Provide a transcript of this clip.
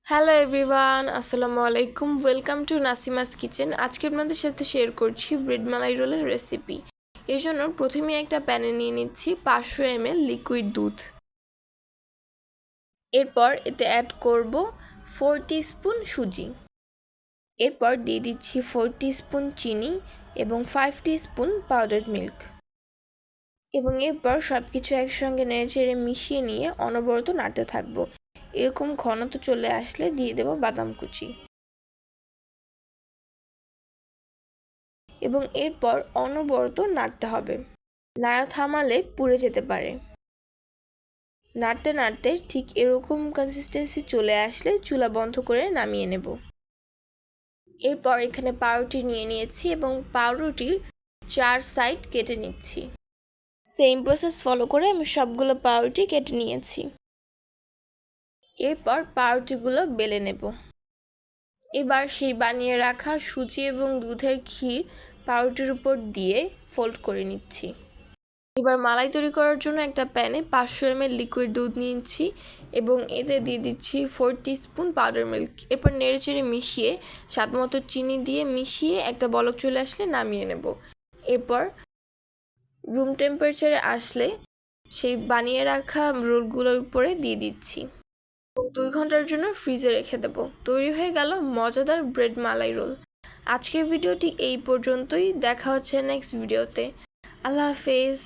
Hello everyone, আসসালামু আলাইকুম। Welcome to Nasima's kitchen. আজকে আপনাদের সাথে শেয়ার করছি ব্রেড মালাই রোলের রেসিপি। এর জন্য প্রথমে একটা প্যানে নিয়ে নিচ্ছি 500 ml লিকুইড দুধ। এরপর এতে অ্যাড করব 4 টিস্পুন সুজি। এরপর দিয়ে দিচ্ছি 4 টিস্পুন চিনি এবং 5 টিস্পুন পাউডার মিল্ক। এবং এরপর সব কিছু একসঙ্গে নেড়েচেড়ে মিশিয়ে নিয়ে অনবরত নাড়তে থাকবো। এরকম ঘনত্ব চলে আসলে দিয়ে দেব বাদাম কুচি এবং এরপর অনবরত নাড়তে হবে। নাড়া থামালে পুড়ে যেতে পারে। নাড়তে নাড়তে ঠিক এরকম কনসিস্টেন্সি চলে আসলে চুলা বন্ধ করে নামিয়ে নেব। এরপর এখানে পাউরুটি নিয়ে নিয়েছি এবং পাউরুটির 4 সাইড কেটে নিচ্ছি। সেম প্রসেস ফলো করে আমি সবগুলো পাউরুটি কেটে নিয়েছি। এরপর পাউরুটিগুলো বেলে নেব। এবার সেই বানিয়ে রাখা সুজি এবং দুধের ক্ষীর পাউরুটির উপর দিয়ে ফোল্ড করে নিচ্ছি। এবার মালাই তৈরি করার জন্য একটা প্যানে 500 ml লিকুইড দুধ নিয়েছি এবং এতে দিয়ে দিচ্ছি 4 টিস্পুন পাউডার মিল্ক। এরপর নেড়েচেড়ে মিশিয়ে স্বাদমতো চিনি দিয়ে মিশিয়ে একটা বলক চলে আসলে নামিয়ে নেব। এরপর রুম টেম্পারেচারে আসলে সেই বানিয়ে রাখা রোলগুলোর উপরে দিয়ে দিচ্ছি। 2 ঘন্টার জন্য ফ্রিজে রেখে দেব। তৈরি হয়ে গেল মজাদার ব্রেড মালাই রোল। আজকের ভিডিওটি এই পর্যন্তই। দেখা হচ্ছে নেক্সট ভিডিওতে। আল্লাহ হাফেজ।